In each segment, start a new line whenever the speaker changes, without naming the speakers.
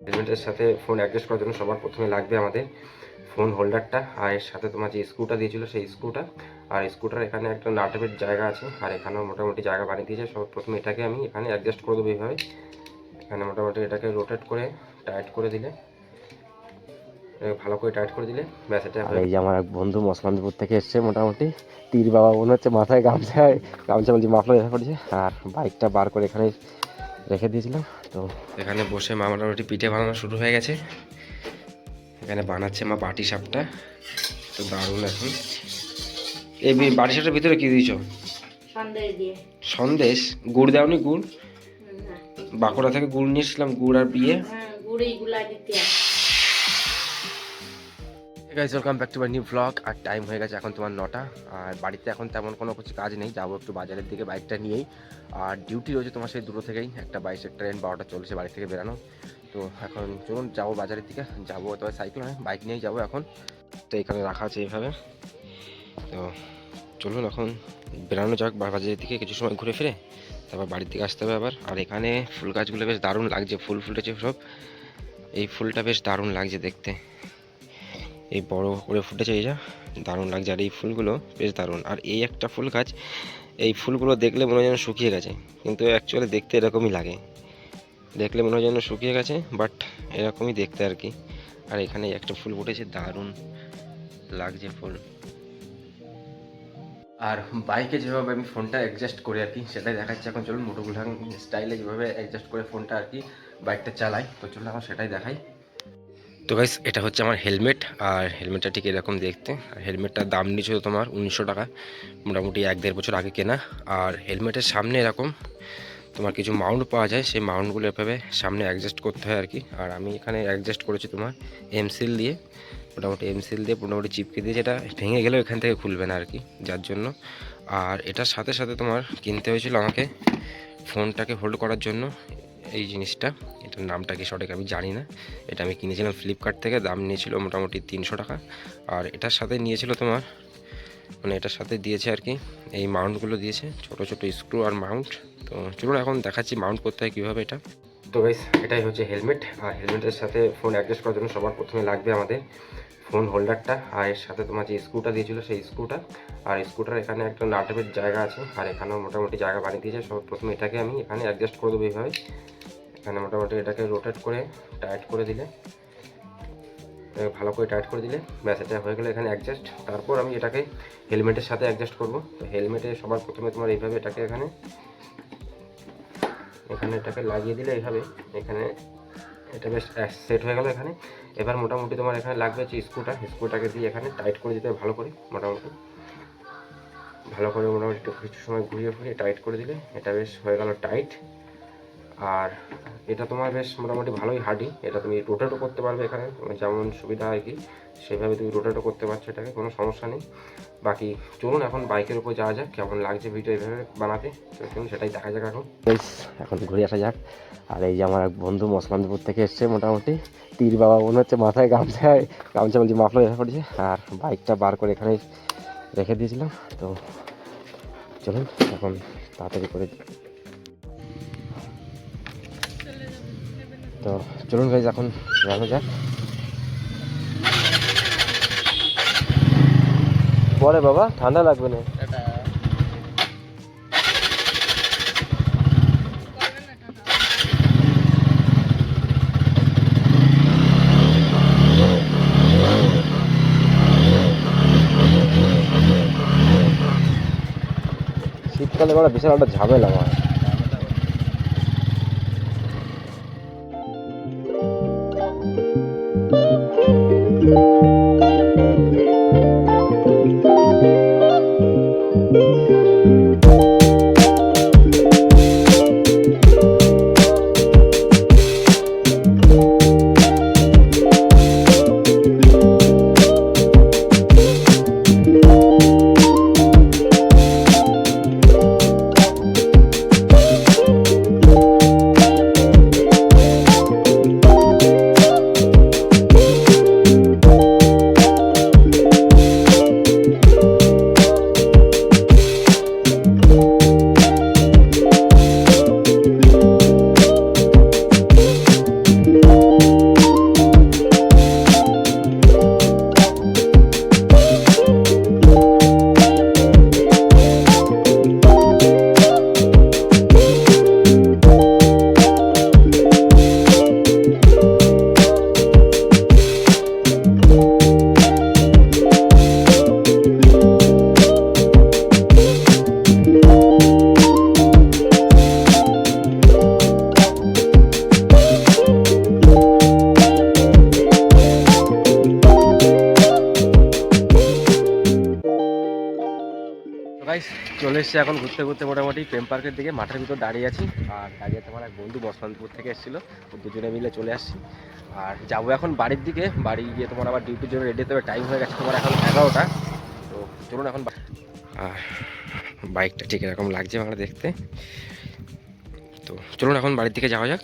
হেলমেটের সাথে phone adjust করার জন্য সবার প্রথমে লাগবে আমাদের ফোন হোল্ডারটা, আর এর সাথে তোমার যে স্ক্রুটা দিয়েছিল সেই স্ক্রুটা, আর স্ক্রুটার এখানে একটা নাটের জায়গা আছে, আর এখানেও মোটামুটি জায়গা বানিয়ে দিয়েছে। সব প্রথমে এটাকে আমি এখানে অ্যাডজাস্ট করে দেবো এইভাবে। এখানে মোটামুটি এটাকে রোটেট করে টাইট করে দিলে, ভালো করে টাইট করে দিলে ব্যাস এটা। আর এই যে আমার এক বন্ধু মসলানপুর থেকে এসছে, মোটামুটি তীর বাবা মনে হচ্ছে, মাথায় গামছা বলছি মাফলার দেখা করেছে, আর বাইকটা বার করে এখানে রেখে দিয়েছিলাম। তো এখানে বসে মা মোটামুটি পিঠে বানানো শুরু হয়ে গেছে। এখানে বানাচ্ছে মা বাটি সাপটা, তো দারুণ। এখন এই বাটি সাপটার ভিতরে কি দিয়েছ? সন্দেশ। গুড় দাওনি? গুড় বাঁকুড়া থেকে গুড় নিয়ে এসেছিলাম, গুড় আর বিয়ে। Guys, welcome back to my new blog. আর টাইম হয়ে গেছে এখন তোমার 9টা, আর বাড়িতে এখন তেমন কোনো কিছু কাজ নেই, যাবো একটু বাজারের দিকে বাইকটা নিয়েই। আর ডিউটি রয়েছে তোমার সেই দূর থেকেই, একটা 22-এর ট্রেন 12টা চলছে বাড়ি থেকে বেরানো। তো এখন চলুন যাবো বাজারের দিকে, যাবো তবে সাইকেল নয়, বাইক নিয়েই যাবো এখন। তো এখানে রাখা আছে এইভাবে। তো চলুন এখন বেরানো যাক বাজারের দিকে, কিছু সময় ঘুরে ফিরে তারপর বাড়ির দিকে আসতে হবে আবার। আর এখানে ফুল গাছগুলো বেশ দারুণ লাগছে, ফুল ফুটেছে সব। এই ফুলটা বেশ দারুণ লাগছে দেখতে, এই বড় করে ফুটেছে, এই যা দারুণ লাগছে। আর এই ফুলগুলো বেশ দারুণ। আর এই একটা ফুল গাছ, এই ফুলগুলো দেখলে মনে হয় যেন শুকিয়ে গেছে, কিন্তু অ্যাকচুয়ালি দেখতে এরকমই লাগে। দেখলে মনে হয় যেন শুকিয়ে গেছে, বাট এরকমই দেখতে আর কি। আর এখানে একটা ফুল ফুটেছে, দারুণ লাগছে ফুল। আর বাইকে যেভাবে আমি ফোনটা অ্যাডজাস্ট করি আর কি, সেটাই দেখাচ্ছি এখন। চলুন মোটোগুলাং স্টাইলে যেভাবে অ্যাডজাস্ট করে ফোনটা আর কি বাইকটা চালাই, তো চলুন এখন সেটাই দেখাই। তো গাইস, এটা হচ্ছে আমার হেলমেট, আর হেলমেটটা ঠিক এরকম দেখতে। আর হেলমেটটার দাম নিয়েছিল তোমার 1900 টাকা, মোটামুটি 1-1.5 বছর আগে কেনা। আর হেলমেটের সামনে এরকম তোমার কিছু মাউন্ট পাওয়া যায়, সেই মাউন্টগুলো এভাবে সামনে অ্যাডজাস্ট করতে হয় আর কি। আর আমি এখানে অ্যাডজাস্ট করেছি তোমার এমসিল দিয়ে, এমসিল দিয়ে মোটামুটি চিপকে দিয়ে, যেটা ভেঙে গেলেও এখান থেকে খুলবে না আর কি, যার জন্য। আর এটার সাথে সাথে তোমার কিনতে হয়েছিল আমাকে ফোনটাকে হোল্ড করার জন্য এই জিনিসটা, এটার নামটা কি সঠিক আমি জানি না। এটা আমি কিনেছিলাম ফ্লিপকার্ট থেকে, দাম নিয়েছিল মোটামুটি 300 টাকা। আর এটার সাথে নিয়েছিল তোমার, মানে এটার সাথে দিয়েছে আর কি, এই মাউন্টগুলো দিয়েছে, ছোট ছোট স্ক্রু আর মাউন্ট। তো চলুন এখন দেখাচ্ছি মাউন্ট করতে হয় কীভাবে এটা। তো গাইস, এটাই হচ্ছে হেলমেট। আর হেলমেটের সাথে ফোন অ্যাডজাস্ট করার জন্য সবার প্রথমে লাগবে আমাদের ফোন হোল্ডারটা, আর এর সাথে তোমার যে স্ক্রুটা দিয়েছিল সেই স্ক্রুটা, আর স্ক্রুটার এখানে একটা নাটের জায়গা আছে, আর এখানেও মোটামুটি জায়গা বানিয়ে দিয়েছে। সব প্রথমে এটাকে আমি এখানে অ্যাডজাস্ট করে দেবো এইভাবে। এখানে মোটামুটি এটাকে রোটেট করে টাইট করে দিলে, ভালো করে টাইট করে দিলে ব্যাস এটা হয়ে গেলে এখানে অ্যাডজাস্ট। তারপর আমি এটাকে হেলমেটের সাথে অ্যাডজাস্ট করব। তো হেলমেটে সবার প্রথমে তোমার এইভাবে এটাকে এখানে এটাকে লাগিয়ে দিলে এইভাবে, এখানে এটা বেশ সেট হয়ে গেল এখানে। এবার মোটামুটি তোমার এখানে লাগবে হচ্ছে স্ক্রুটাকে দিয়ে এখানে টাইট করে দিতে হবে ভালো করে, মোটামুটি একটু কিছু সময় ঘুরিয়ে টাইট করে দিলে এটা বেশ হয়ে গেল টাইট। আর এটা তোমার বেশ মোটামুটি ভালোই হার্ডি, এটা তুমি রোটেটও করতে পারবে এখানে, যেমন সুবিধা হয় কি সেভাবে তুমি রোটেটও করতে পারছো, এটাকে কোনো সমস্যা নেই। বাকি চলুন এখন বাইকের উপর যাওয়া যাক, কেমন লাগছে ভিডিও এইভাবে বানাতে, চলুন সেটাই দেখা যাক এখন ঘুরে আসা যাক। আর এই যে আমার এক বন্ধু মসলানপুর থেকে এসছে, মোটামুটি তীর বাবা মনে হচ্ছে, মাথায় গামছা বলছি মাফলার দেখা করেছে, আর বাইকটা বার করে এখানে রেখে দিয়েছিলাম। তো চলুন এখন তাড়াতাড়ি করে, তো চলুন গাইজ এখন যাওয়া যাক। পরে বাবা ঠান্ডা লাগবে না। শীতকালে বড় বিশাল একটা ঝামেলা আমার। চলে এসেছি এখন ঘুরতে ঘুরতে মোটামুটি প্রেম পার্কের দিকে, মাঠের ভিতর দাঁড়িয়ে আছি। আর দাঁড়িয়ে তোমার এক বন্ধু বসন্তপুর থেকে এসেছিলো, দুজনে মিলে চলে আসছি। আর যাবো এখন বাড়ির দিকে, বাড়ি গিয়ে তোমার আবার ডিউটির জন্য রেডি হতে হবে। টাইম হয়ে গেছে তোমার এখন 11টা। তো চলুন এখন। আর বাইকটা ঠিক এরকম লাগছে আমার দেখতে। তো চলুন এখন বাড়ির দিকে যাওয়া যাক।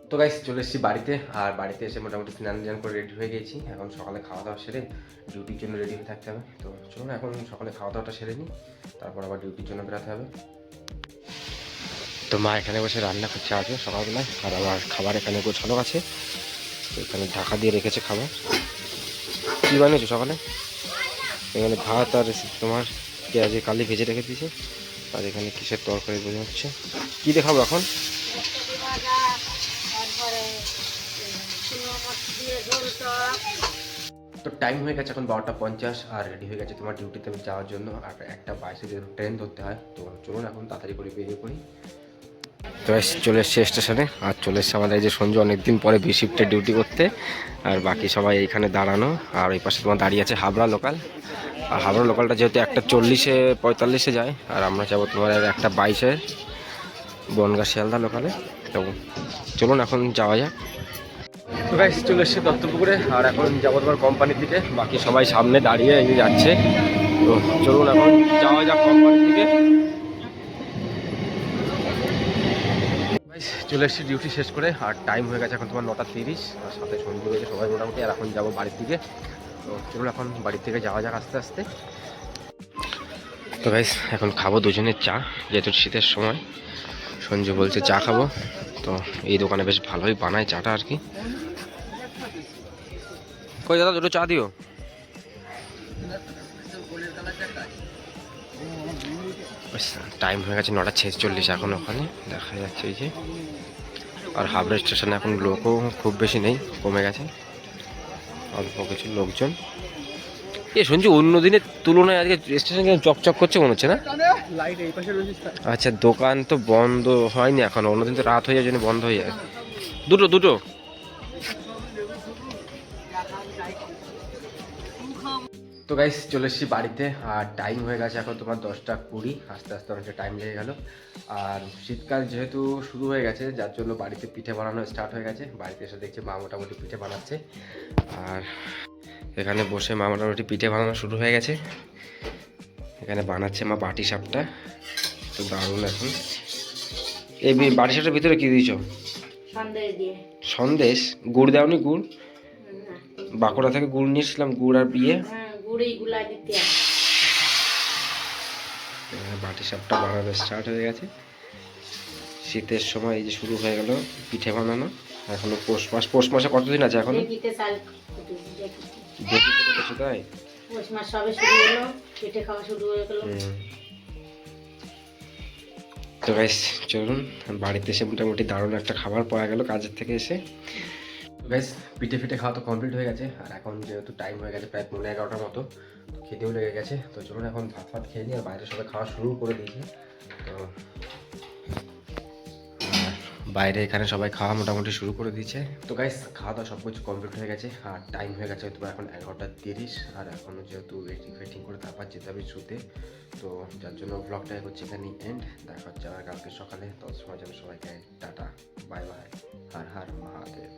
তো গাইস চলে এসেছি বাড়িতে। আর বাড়িতে এসে মোটামুটি স্নান টান করে রেডি হয়ে গেছি। এখন সকালে খাওয়া দাওয়া সেরে ডিউটির জন্য রেডি হয়ে থাকতে হবে। তো চলুন এখন সকালে খাওয়া দাওয়াটা সেরে নিই, তারপর আবার ডিউটির জন্য বেরোতে হবে। তো মা এখানে বসে রান্না করছে আজকে সকালবেলায়, আর আমার খাবার এখানে গোছানো আছে। তো এখানে ঢাকা দিয়ে রেখেছে খাবার। কী বানিয়েছো সকালে? এখানে ভাত আর তোমার পেঁয়াজে কালি ভেজে রেখে দিয়েছে। আর এখানে কিসের তরকারি বোঝা হচ্ছে। কী দেখাবো এখন? তো টাইম হয়ে গেছে এখন 12টা 50, আর রেডি হয়ে গেছে তোমার ডিউটিতে যাওয়ার জন্য। আর 1টা 22-এ যেহেতু ট্রেন ধরতে হয়, তো চলুন এখন তাড়াতাড়ি করে বেরিয়ে পড়ি। তো চলে এসছে স্টেশনে। আর চলে এসছে আমাদের এই যে সঞ্জু, অনেকদিন পরে বি শিফটে ডিউটি করতে। আর বাকি সবাই এইখানে দাঁড়ানো। আর ওই পাশে তোমার দাঁড়িয়ে আছে হাবড়া লোকাল। আর হাবড়া লোকালটা যেহেতু 1টা 40-এ 45-এ যায়, আর আমরা যাবো তোমার 1টা 22-এ বনগাঁ শিয়ালদা লোকালে। তো চলুন এখন যাওয়া যাক। তো গাইস চলে এসছে দত্তপুকুরে। আর এখন যাবো তোমার কোম্পানির দিকে, বাকি সবাই সামনে দাঁড়িয়ে এগিয়ে যাচ্ছে। তো চলুন এখন যাওয়া যাক কোম্পানির দিকে। চলে এসেছি ডিউটি শেষ করে। আর টাইম হয়ে গেছে এখন তোমার 9টা 30, আর সাথে সন্ধে হয়েছে সবাই মোটামুটি। আর এখন যাবো বাড়ির দিকে। তো চলুন এখন বাড়ির থেকে যাওয়া যাক আস্তে আস্তে। তো গাইস এখন খাবো দুজনের চা, যেহেতু শীতের সময়। সঞ্জু বলছে চা খাবো। তো এই দোকানে বেশ ভালোই বানায় চাটা আর কি। কই দাদা দুটো চা দিও। টাইম হয়ে গেছে 9টা 46 এখন ওখানে দেখা যাচ্ছে এই যে। আর হাবড়া স্টেশনে এখন লোকও খুব বেশি নেই, কমে গেছে, অল্প কিছু লোকজন। এ শুনছি অন্য দিনের তুলনায় আজকে স্টেশন কেন চকচক করছে মনে হচ্ছে না? আচ্ছা দোকান তো বন্ধ হয়নি এখন, অন্যদিন তো রাত হয়ে যায় জন্য বন্ধ হয়ে যায়। দুটো দুটো। তো গাইস চলে এসেছি বাড়িতে। আর টাইম হয়ে গেছে এখন তোমার 10টা 20, আস্তে আস্তে অনেকটা টাইম লেগে গেল। আর শীতকাল যেহেতু শুরু হয়ে গেছে, যার জন্য বাড়িতে পিঠে বানানো স্টার্ট হয়ে গেছে। বাড়িতে এসে দেখছি মা মোটামুটি পিঠে বানাচ্ছে। আর এখানে বসে মা মোটামুটি পিঠে বানানো শুরু হয়ে গেছে। এখানে বানাচ্ছে মা বাটি সাপটা, তো দারুণ। এখন এই বাটি সাপটার ভিতরে কি দিয়েছ? সন্দেশ। গুড় দাওনি? গুড় বাঁকুড়া থেকে গুড় নিয়েছিলাম, গুড় আর বিয়ে। বাটি সাপটা বানানো স্টার্ট হয়ে গেছে। শীতের সময় এই যে শুরু হয়ে গেল পিঠে বানানো। এখনো পৌষ মাসে কতদিন আছে এখন? তাই তো গাইস চলুন বাড়িতে এসে মোটামুটি দারুণ একটা খাবার পাওয়া গেল কাজের থেকে এসে। গাইস পিঠে ফিটে খাওয়া তো কমপ্লিট হয়ে গেছে। আর এখন যেহেতু টাইম হয়ে গেছে প্রায় 11:30 মতো, তো খেতেও লেগে গেছে। তো চলুন এখন ভাত ফাত খেয়ে নিই। আর বাইরে সবাই খাওয়া শুরু করে দিয়েছে। তো বাইরে এখানে সবাই খাওয়া মোটামুটি শুরু করে দিয়েছে। তো গাইস খাওয়া দাওয়া সব কিছু কমপ্লিট হয়ে গেছে। আর টাইম হয়ে গেছে হয়তো এখন 11টা 30। আর এখনও যেহেতু ওয়েটিং করে তারপর যেতে হবে শুতে। তো যার জন্য ব্লগটা হচ্ছে এখানে এন্ড। দেখা হচ্ছে আবার কালকে সকালে। তো সময় জন্য সবাইকে tata, bye bye, Har Har Mahadev.